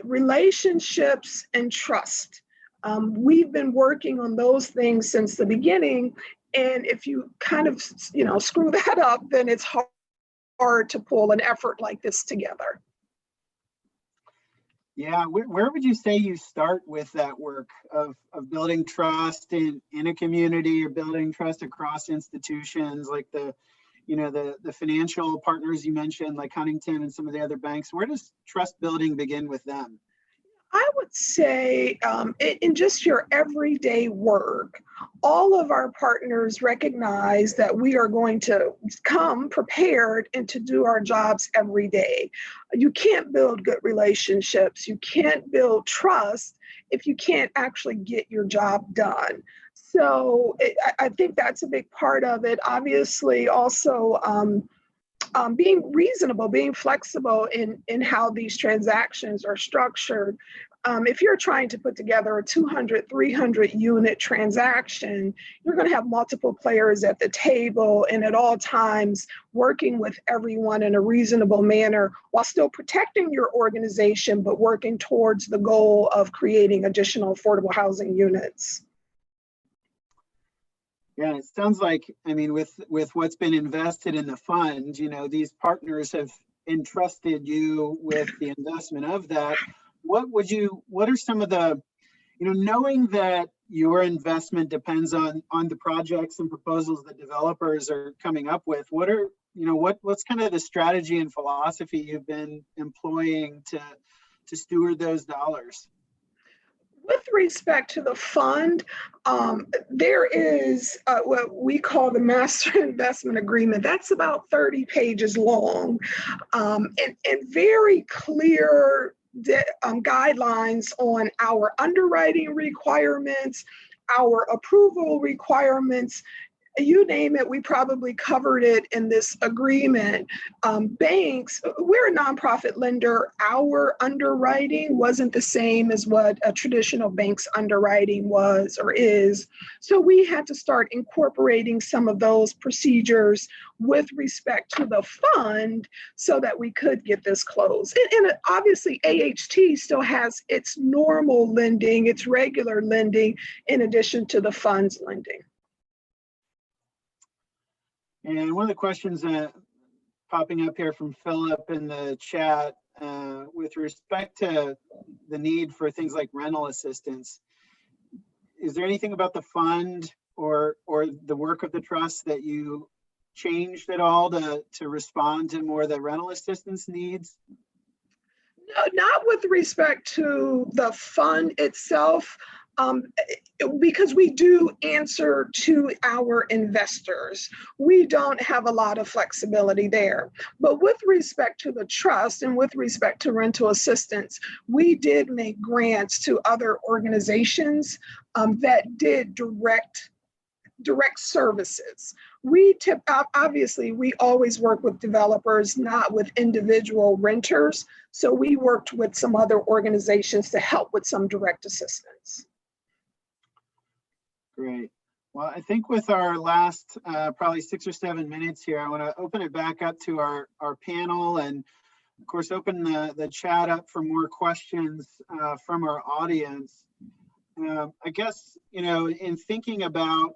relationships and trust. We've been working on those things since the beginning, and if you kind of, screw that up, then it's hard to pull an effort like this together. Yeah, where would you say you start with that work of building trust in a community, or building trust across institutions like the financial partners you mentioned, like Huntington and some of the other banks? Where does trust building begin with them? I would say in just your everyday work, all of our partners recognize that we are going to come prepared and to do our jobs every day. You can't build good relationships, you can't build trust if you can't actually get your job done. So I think that's a big part of it. Obviously, also, being reasonable, being flexible in how these transactions are structured. If you're trying to put together a 200, 300 unit transaction, you're going to have multiple players at the table, and at all times working with everyone in a reasonable manner while still protecting your organization, but working towards the goal of creating additional affordable housing units. Yeah, it sounds like, with what's been invested in the fund, these partners have entrusted you with the investment of that. What are some of the, knowing that your investment depends on the projects and proposals that developers are coming up with, what's kind of the strategy and philosophy you've been employing to steward those dollars? With respect to the fund, there is what we call the Master Investment Agreement. That's about 30 pages long, and very clear guidelines on our underwriting requirements, our approval requirements, You name it, we probably covered it in this agreement. Banks, we're a nonprofit lender. Our underwriting wasn't the same as what a traditional bank's underwriting was or is. So we had to start incorporating some of those procedures with respect to the fund so that we could get this closed. And obviously AHT still has its normal lending, its regular lending, in addition to the funds lending. And one of the questions popping up here from Philip in the chat with respect to the need for things like rental assistance, is there anything about the fund or the work of the trust that you changed at all to respond to more the rental assistance needs? No, not with respect to the fund itself. Because we do answer to our investors. We don't have a lot of flexibility there. But with respect to the trust and with respect to rental assistance, we did make grants to other organizations that did direct services. Obviously, we always work with developers, not with individual renters. So we worked with some other organizations to help with some direct assistance. Great. Well, I think with our last probably 6 or 7 minutes here, I want to open it back up to our panel and, of course, open the chat up for more questions from our audience. I guess, in thinking about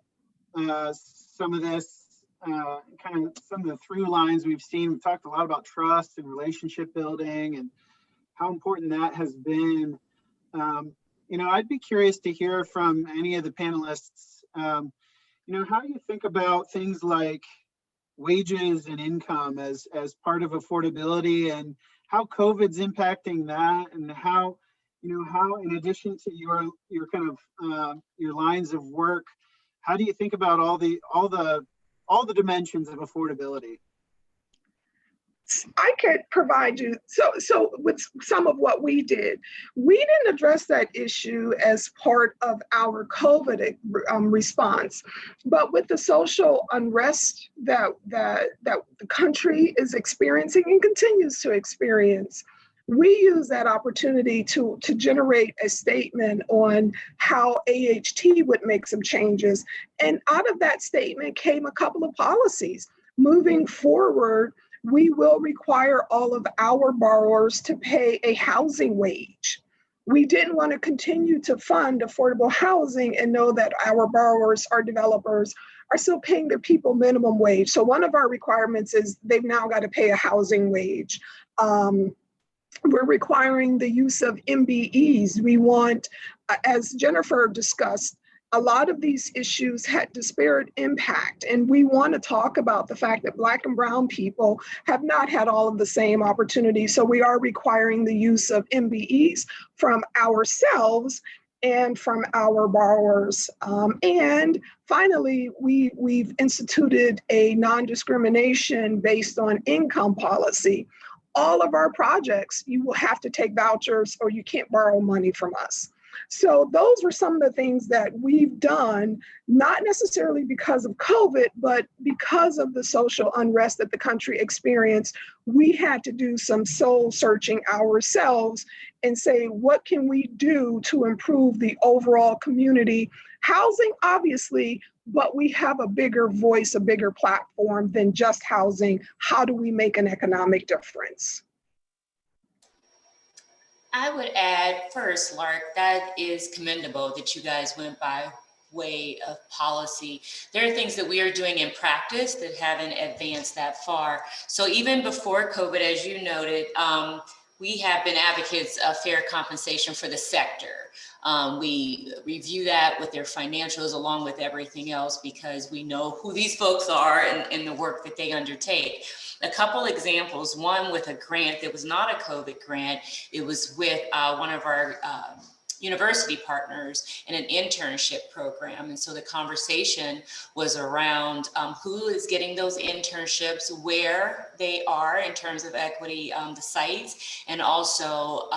some of this, kind of some of the through lines we've seen, we've talked a lot about trust and relationship building and how important that has been. I'd be curious to hear from any of the panelists, how you think about things like wages and income as part of affordability and how COVID's impacting that, and how in addition to your kind of your lines of work, how do you think about all the dimensions of affordability? I could provide you, so with some of what we did, we didn't address that issue as part of our COVID response, but with the social unrest that the country is experiencing and continues to experience, we use that opportunity to generate a statement on how AHT would make some changes. And out of that statement came a couple of policies. Moving forward, we will require all of our borrowers to pay a housing wage. We didn't want to continue to fund affordable housing and know that our borrowers, our developers, are still paying their people minimum wage. So one of our requirements is they've now got to pay a housing wage. We're requiring the use of MBEs. We want, as Jennifer discussed, a lot of these issues had disparate impact, and we want to talk about the fact that Black and Brown people have not had all of the same opportunities. So we are requiring the use of MBEs from ourselves and from our borrowers. And finally, we've instituted a non-discrimination based on income policy. All of our projects, you will have to take vouchers or you can't borrow money from us. So those were some of the things that we've done, not necessarily because of COVID, but because of the social unrest that the country experienced. We had to do some soul searching ourselves and say, what can we do to improve the overall community? Housing, obviously, but we have a bigger voice, a bigger platform than just housing. How do we make an economic difference? I would add first, Lark, that is commendable that you guys went by way of policy. There are things that we are doing in practice that haven't advanced that far. So even before COVID, as you noted, we have been advocates of fair compensation for the sector. We review that with their financials along with everything else because we know who these folks are and the work that they undertake. A couple examples, one with a grant that was not a COVID grant. It was with one of our university partners in an internship program. And so the conversation was around who is getting those internships, where they are in terms of equity, the sites, and also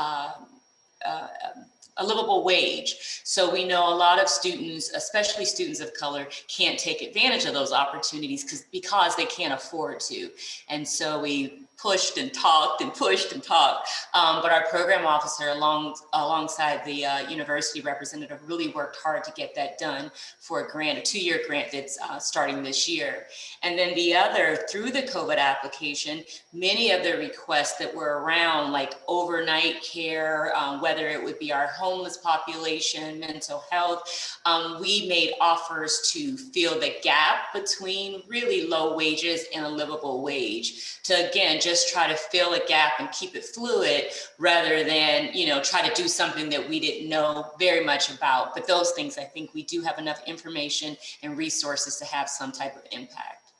a livable wage. So we know a lot of students, especially students of color, can't take advantage of those opportunities because they can't afford to. And so we pushed and talked and pushed and talked. But our program officer alongside the university representative really worked hard to get that done for a grant, a 2-year grant that's starting this year. And then the other, through the COVID application, many of the requests that were around like overnight care, whether it would be our homeless population, mental health, we made offers to fill the gap between really low wages and a livable wage to, again, just try to fill a gap and keep it fluid rather than, try to do something that we didn't know very much about. But those things, I think we do have enough information and resources to have some type of impact.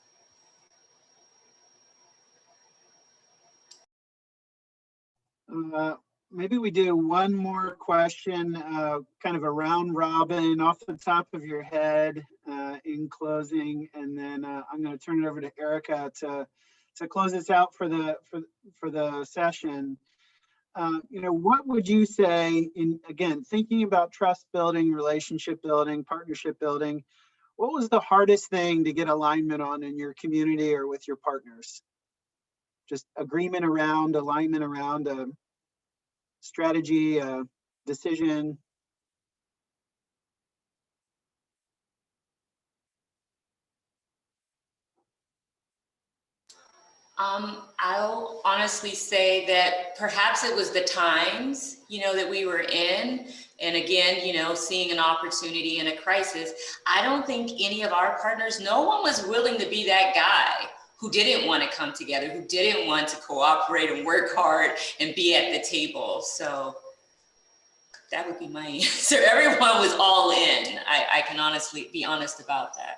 Maybe we do one more question, kind of a round robin off the top of your head in closing, and then I'm going to turn it over to Erica to close this out for the session. What would you say in, again, thinking about trust building, relationship building, partnership building, what was the hardest thing to get alignment on in your community or with your partners? Just agreement around, alignment around a strategy, a decision. I'll honestly say that perhaps it was the times, that we were in. And again, seeing an opportunity in a crisis. I don't think any of our partners, no one was willing to be that guy who didn't want to come together, who didn't want to cooperate and work hard and be at the table. So that would be my answer. Everyone was all in. I can honestly be honest about that.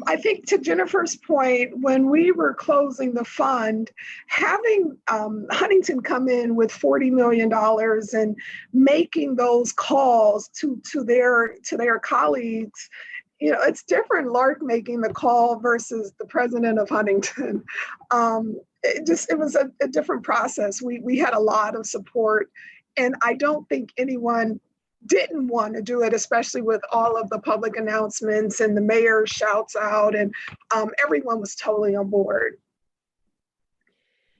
I think to Jennifer's point, when we were closing the fund, having Huntington come in with $40 million and making those calls to their colleagues, it's different. Lark making the call versus the president of Huntington. It was a different process. We had a lot of support, and I don't think anyone didn't want to do it, especially with all of the public announcements and the mayor shouts out, and everyone was totally on board.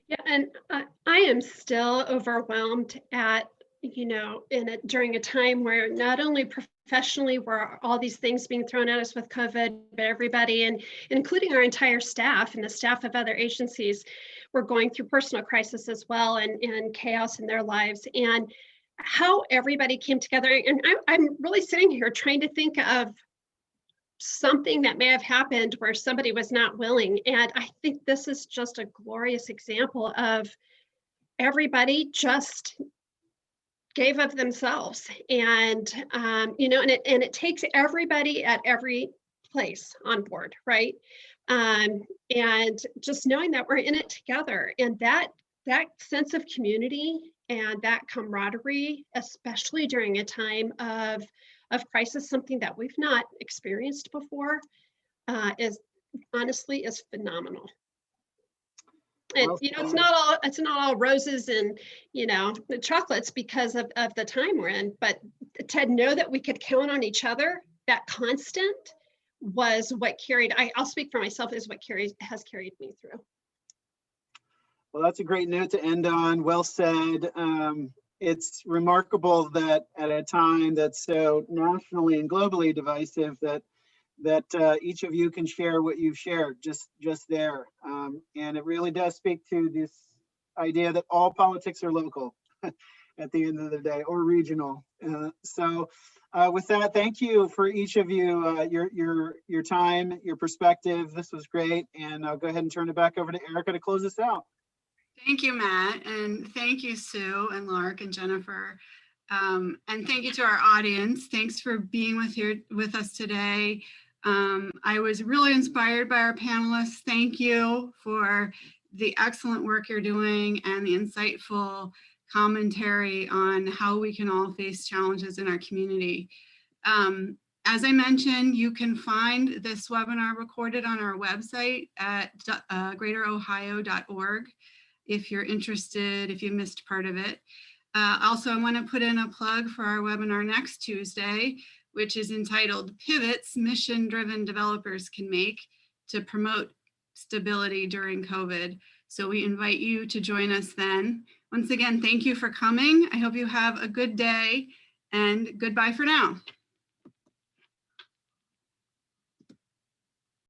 Yeah, and I am still overwhelmed at, during a time where not only professionally were all these things being thrown at us with COVID, but everybody, and including our entire staff and the staff of other agencies, were going through personal crisis as well and chaos in their lives. And how everybody came together. And I'm really sitting here trying to think of something that may have happened where somebody was not willing. And I think this is just a glorious example of everybody just gave of themselves. And, and it takes everybody at every place on board, right? And just knowing that we're in it together, and that sense of community and that camaraderie, especially during a time of crisis, something that we've not experienced before, is phenomenal. And Well, it's not all roses and the chocolates because of the time we're in, but to know that we could count on each other, that constant was what carried. I'll speak for myself, is what has carried me through. Well, that's a great note to end on. Well said. It's remarkable that at a time that's so nationally and globally divisive, that each of you can share what you've shared just there. And it really does speak to this idea that all politics are local at the end of the day, or regional. So with that, thank you for each of you, your time, your perspective. This was great. And I'll go ahead and turn it back over to Erica to close this out. Thank you, Matt, and thank you, Sue and Lark and Jennifer. And thank you to our audience. Thanks for being with us today. I was really inspired by our panelists. Thank you for the excellent work you're doing and the insightful commentary on how we can all face challenges in our community. As I mentioned, you can find this webinar recorded on our website at greaterohio.org. If you're interested, if you missed part of it. Also, I want to put in a plug for our webinar next Tuesday, which is entitled Pivots Mission-Driven Developers Can Make to Promote Stability During COVID. So we invite you to join us then. Once again, thank you for coming. I hope you have a good day, and goodbye for now.